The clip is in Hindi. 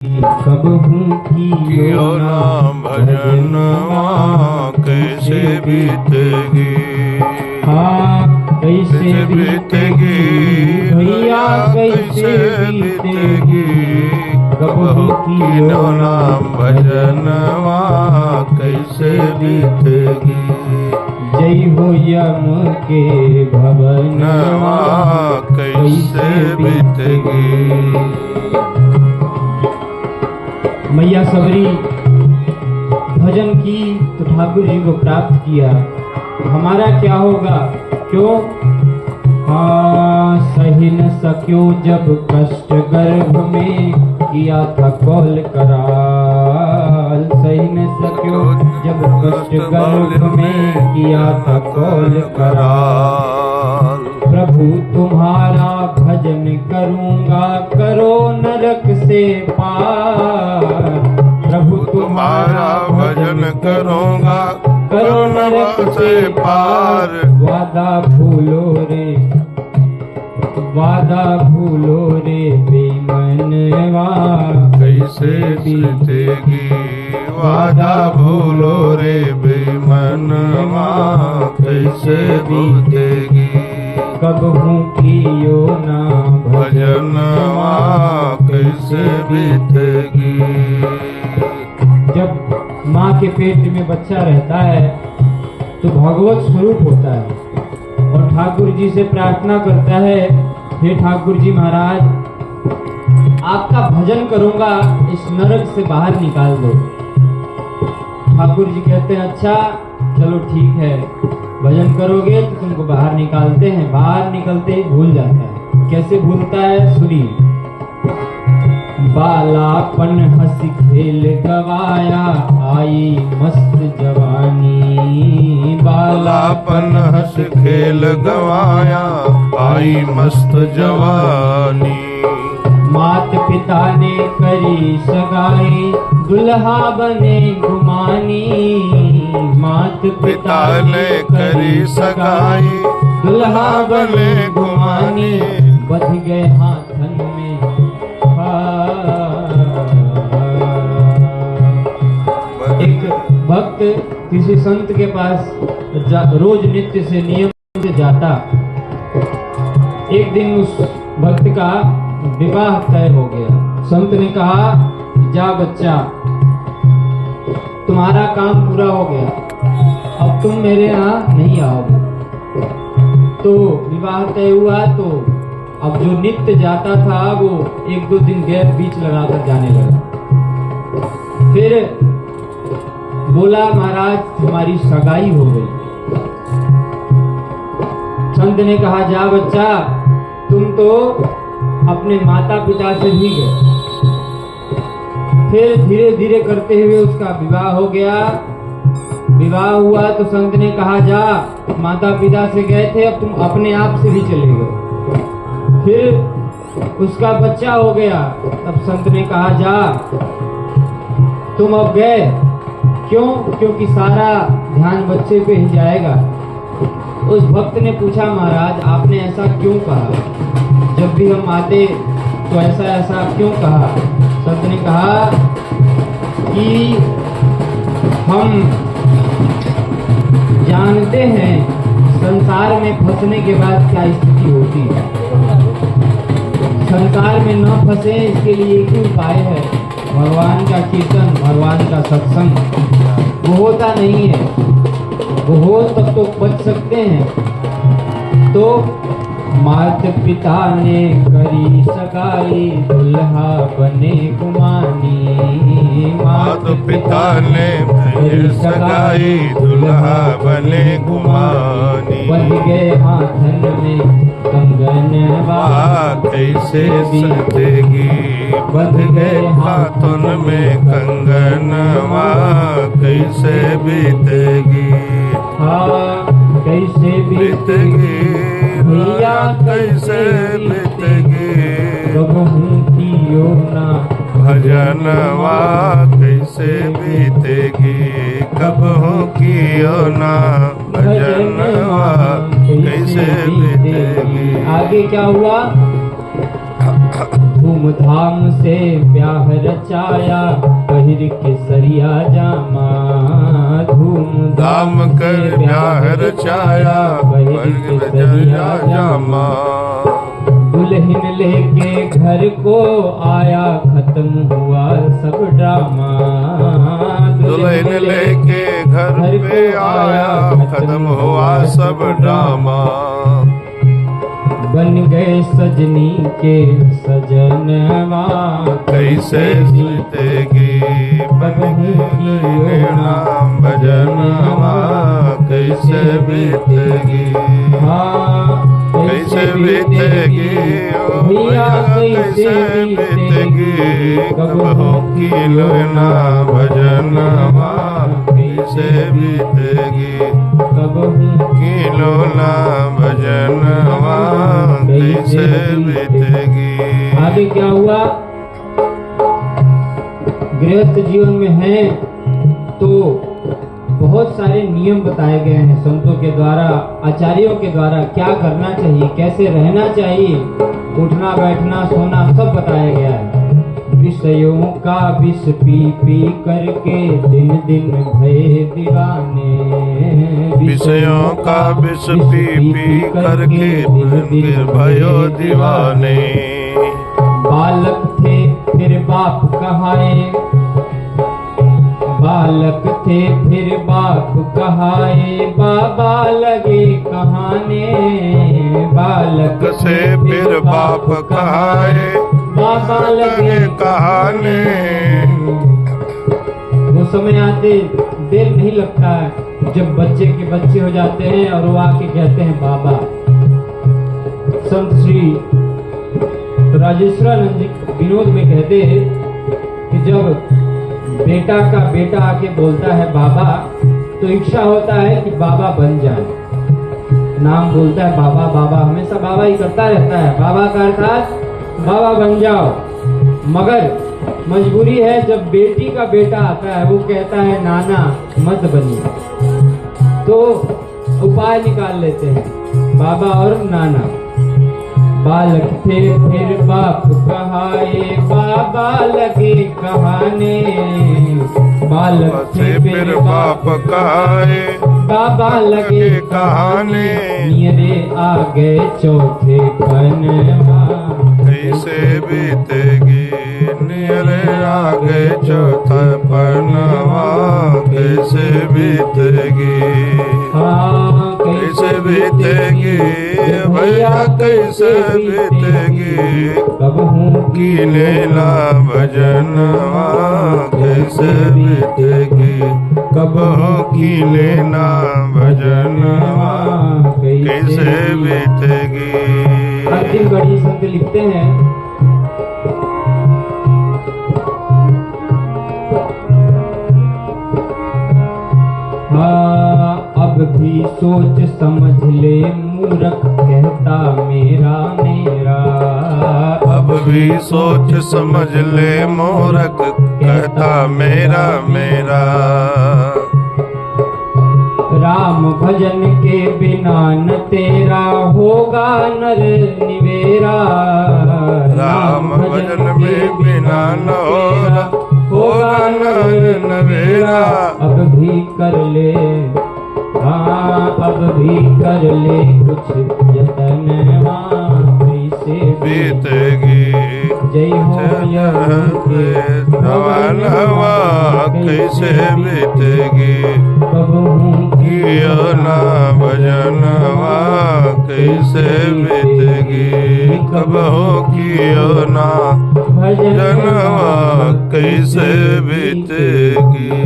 कब हूँ कियो ना भजन कैसे बीतेगी। हाँ कैसे बीतेगी भैया कैसे बीतेगी। कब हूँ कियो ना भजन कैसे बीतेगी। जय हो यम के भवन कैसे बीतेगी। मैया सबरी भजन की तो ठाकुर जी को प्राप्त किया। हमारा क्या होगा? क्यों? हाँ सही न सक्यो जब कष्ट गर्भ में किया था कौल कराल। सही न सक्यो जब कष्ट गर्भ में किया था कौल कराल। प्रभु तुम्हारा भजन करूँगा करो नरक से पार। प्रभु तुम्हारा भजन करूँगा करो नरक से पार। वादा भूलो रे बेईमानवा कैसे बीतेगी। वादा भूलो रे बेईमानवा कैसे बीतेगी। कब हूँ कियो ना भजनवा कैसे बीतेगी। जब माँ के पेट में बच्चा रहता है तो भगवत स्वरूप होता है और ठाकुर जी से प्रार्थना करता है, हे ठाकुर जी महाराज आपका भजन करूंगा इस नरक से बाहर निकाल दो। ठाकुर जी कहते हैं अच्छा चलो ठीक है, भजन करोगे तो तुमको बाहर निकालते हैं। बाहर निकलते ही भूल जाता है। कैसे भूलता है सुनिए। बालापन हंस खेल गवाया आई मस्त जवानी। बालापन हंस खेल गवाया आई मस्त जवानी। मात पिता ने करी सगाई दुल्हा बने गुमानी। मात पिता ने करी सगाई दुल्हा बने गुमानी। बध गए हाथन में एक भक्त किसी संत के पास रोज नित्य से नियम से जाता। एक दिन उस भक्त का विवाह तय हो गया। संत ने कहा जा बच्चा तुम्हारा काम पूरा हो गया, अब तुम मेरे यहाँ नहीं आओगे। तो विवाह तय हुआ तो अब जो नित्य जाता था वो एक दो दिन गैप बीच लगाकर जाने लगा। फिर बोला महाराज तुम्हारी सगाई हो गई। संत ने कहा जा बच्चा तुम तो अपने माता पिता से भी गए। फिर धीरे धीरे करते हुए उसका विवाह हो गया। विवाह हुआ तो संत ने कहा जा माता पिता से गए थे अब तुम अपने आप से भी चले गए। फिर उसका बच्चा हो गया तब संत ने कहा जा तुम अब गए। क्यों? क्योंकि सारा ध्यान बच्चे पे ही जाएगा। उस भक्त ने पूछा महाराज आपने ऐसा क्यों कहा? जब भी हम आते तो ऐसा ऐसा क्यों कहा? संत ने कहा कि हम जानते हैं संसार में फंसने के बाद क्या स्थिति होती है। संसार में न फंसे इसके लिए एक ही उपाय है, भगवान का कीर्तन भगवान का सत्संग। वो होता नहीं है, वो हो तब तो बच सकते हैं। तो मात पिता ने करी सगाई दुल्हा बने गुमानी। मात पिता ने करी सगाई दुल्हा बने गुमानी। बन गए हाथन में कंगन कैसे बीतेगी। बंध गए हाथन में कंगन कैसे बीतेगी। हाँ कैसे बीतेगी भैया कैसे बीतेगी। कब हूँ कियो ना भजनवा कैसे बीतेगी। कब हूँ कियो ना भजनवा कैसे बीतेगी। आगे क्या हुआ? धूमधाम से ब्याह रचाया पहिर के सरिया जामा, धाम कर ब्याह रचाया पहिर के सरिया जामा। दुल्हन लेके घर को आया खत्म हुआ सब ड्रामा, दुल्हन लेके घर पे आया खत्म हुआ सब ड्रामा। बन गए सजनी के सजनवा कैसे बीतेगी बहू की नाम भजनवा कैसे बीतेगी। हाँ कैसे बीतेगी भैया कैसे बीतेगी बहू की नाम भजनवा कैसे बीतेगी कबहू की नाम भजनवा कैसे बीतेगी। आगे क्या हुआ? गृहस्थ जीवन में है तो बहुत सारे नियम बताए गए हैं संतों के द्वारा, आचार्यों के द्वारा, क्या करना चाहिए, कैसे रहना चाहिए, उठना बैठना सोना सब बताया गया है। विषयों का विष पी पी करके दिन दिन भये दीवाने, विषयों का विष पी पी करके दिन भयो दीवाने। बालक थे फिर बाप कहाए, बालक थे फिर बाप कहाए, बाबा लगे कहाने, बालक से फिर बाप कहाए बाबा लगे कहाने। वो समय आते देर नहीं लगता है जब बच्चे के बच्चे हो जाते हैं और वो आके कहते हैं बाबा। संत श्री राजेश्वरानंद जी विनोद में कहते हैं कि जब बेटा का बेटा आके बोलता है बाबा तो इच्छा होता है कि बाबा बन जाए। नाम बोलता है बाबा बाबा, हमेशा बाबा ही करता रहता है। बाबा का अर्थात बाबा बन जाओ। मगर मजबूरी है जब बेटी का बेटा आता है वो कहता है नाना मत बनिए, तो उपाय निकाल लेते हैं बाबा और नाना। बालक थे फिर बाप कहाए, बाबा लगे कहाने, बालक थे फिर बाप कहाए बाबा लगे कहाने। नियरे आ गए चौथे पनवा कैसे बीतेगी नियरे आ गए चौथा पनवा कैसे बीतेगी। हाँ कैसे बीतेगी भैया कैसे बीतेगी कबहू की लेला भजनवा कैसे बीतेगी कबहू की लेना भजनवा कैसे बीतेगी। अंतिम घड़ी संत लिखते हैं अब भी सोच समझ ले मूर्ख कहता मेरा मेरा। अब भी सोच समझ ले मूर्ख कहता मेरा मेरा। राम भजन के बिना न तेरा होगा नर निवेरा। राम भजन में बिना न होगा नर नवेरा। अब भी कर ले हाँ अब भी कर ले कुछ यतन कैसे बीतेगी जय हो धवन हवा कैसे बीतेगी कियो ना भजनवा कैसे बीतेगी कबहू कियो ना भजनवा कैसे बीतेगी।